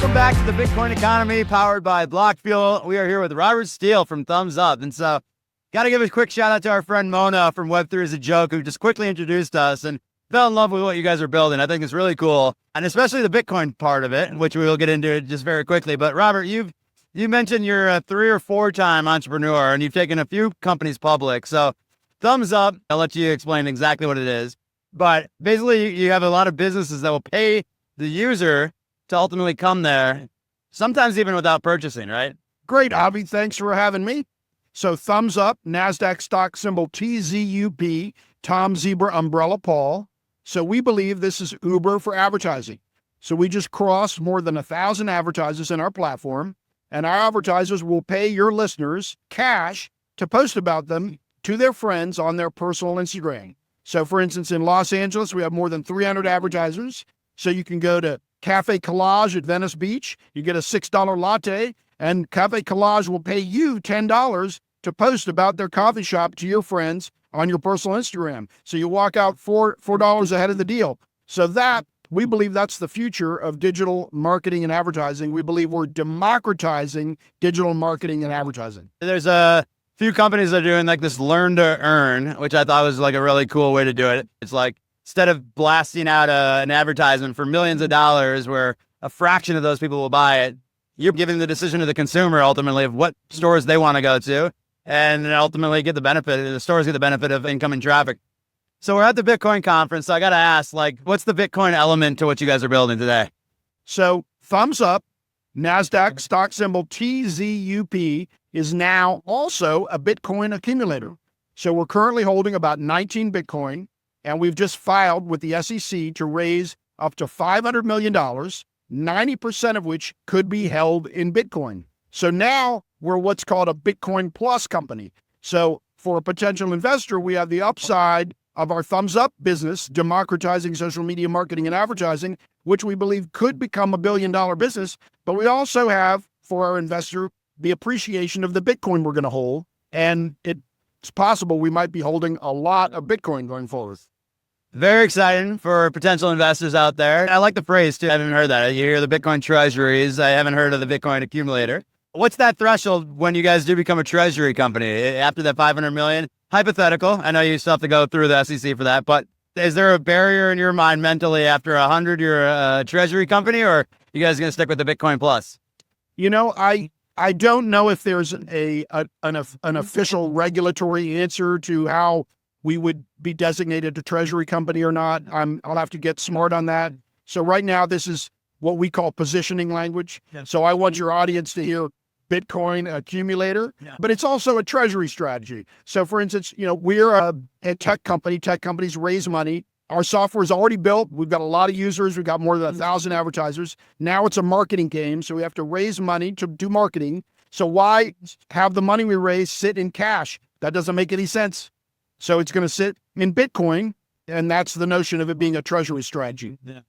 Welcome back to the Bitcoin economy powered by Block Fuel. We are here with Robert Steele from Thumzup. And so, got to give a quick shout out to our friend Mona from Web3 is a Joke, who just quickly introduced us and fell in love with what you guys are building. I think it's really cool. And especially the Bitcoin part of it, which we will get into just very quickly. But Robert, you mentioned you're a 3 or 4 time entrepreneur and you've taken a few companies public. So Thumzup, I'll let you explain exactly what it is. But basically, you have a lot of businesses that will pay the user to ultimately come there, sometimes even without purchasing, right? Great, Avi. Thanks for having me. So Thumzup, NASDAQ stock symbol TZUP, Tom Zebra Umbrella Paul. So we believe this is Uber for advertising. So we just crossed more than 1,000 advertisers in our platform, and our advertisers will pay your listeners cash to post about them to their friends on their personal Instagram. So for instance, in Los Angeles, we have more than 300 advertisers. So you can go to Cafe Collage at Venice Beach, you get a $6 latte, and Cafe Collage will pay you $10 to post about their coffee shop to your friends on your personal Instagram. So you walk out $4 ahead of the deal. So we believe that's the future of digital marketing and advertising. We believe we're democratizing digital marketing and advertising. There's a few companies that are doing like this learn to earn, which I thought was like a really cool way to do it. It's like, instead of blasting out an advertisement for millions of dollars where a fraction of those people will buy it, you're giving the decision to the consumer ultimately of what stores they want to go to, and ultimately the stores get the benefit of incoming traffic. So we're at the Bitcoin conference. So I got to ask, what's the Bitcoin element to what you guys are building today? So Thumzup, NASDAQ stock symbol TZUP, is now also a Bitcoin accumulator. So we're currently holding about 19 Bitcoin. And we've just filed with the SEC to raise up to $500 million, 90% of which could be held in Bitcoin. So now we're what's called a Bitcoin Plus company. So for a potential investor, we have the upside of our Thumzup business, democratizing social media marketing and advertising, which we believe could become $1 billion business. But we also have, for our investor, the appreciation of the Bitcoin we're going to hold. And it's possible we might be holding a lot of Bitcoin going forward. Very exciting for potential investors out there. I like the phrase too. I haven't heard that. You hear the Bitcoin treasuries. I haven't heard of the Bitcoin accumulator. What's that threshold when you guys do become a treasury company after that 500 million? Hypothetical. I know you still have to go through the SEC for that, but is there a barrier in your mind mentally after 100 you're a treasury company, or you guys going to stick with the Bitcoin Plus? You know, I don't know if there's an official regulatory answer to how we would be designated a treasury company or not. I'll have to get smart on that. So right now, this is what we call positioning language. Yeah. So I want your audience to hear Bitcoin accumulator, but it's also a treasury strategy. So for instance, we're a tech company. Tech companies raise money. Our software is already built. We've got a lot of users. We've got more than 1,000 advertisers. Now it's a marketing game. So we have to raise money to do marketing. So why have the money we raise sit in cash? That doesn't make any sense. So it's going to sit in Bitcoin, and that's the notion of it being a treasury strategy. Yeah.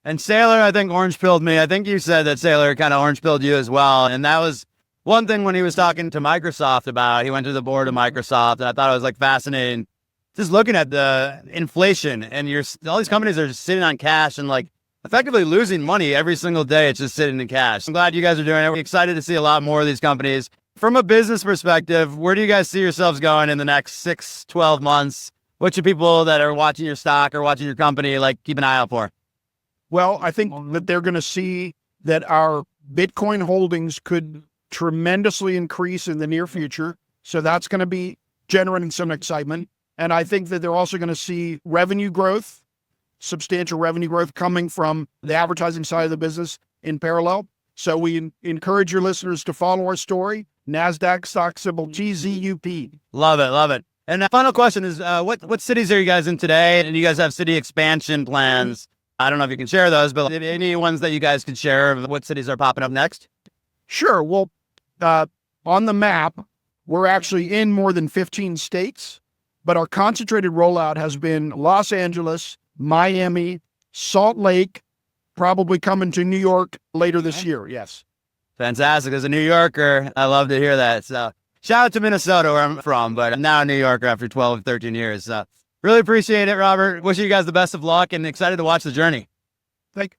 And Saylor, I think, orange-pilled me. I think you said that Saylor kind of orange-pilled you as well. And that was one thing when he was talking to Microsoft about. He went to the board of Microsoft, and I thought it was fascinating. Just looking at the inflation, and all these companies are just sitting on cash and effectively losing money every single day. It's just sitting in cash. I'm glad you guys are doing it. We're excited to see a lot more of these companies. From a business perspective, where do you guys see yourselves going in the next 6, 12 months? What should people that are watching your stock or watching your company keep an eye out for? Well, I think that they're going to see that our Bitcoin holdings could tremendously increase in the near future. So that's going to be generating some excitement. And I think that they're also going to see revenue growth, substantial revenue growth coming from the advertising side of the business in parallel. So we encourage your listeners to follow our story. NASDAQ stock symbol TZUP. Love it. Love it. And the final question is, what cities are you guys in today? And you guys have city expansion plans. I don't know if you can share those, but any ones that you guys can share of what cities are popping up next? Sure. Well, on the map, we're actually in more than 15 states, but our concentrated rollout has been Los Angeles, Miami, Salt Lake, probably coming to New York later this year. Yes. Fantastic. As a New Yorker, I love to hear that. So shout out to Minnesota where I'm from, but I'm now a New Yorker after 12, 13 years. Really appreciate it, Robert. Wishing you guys the best of luck and excited to watch the journey. Thank you.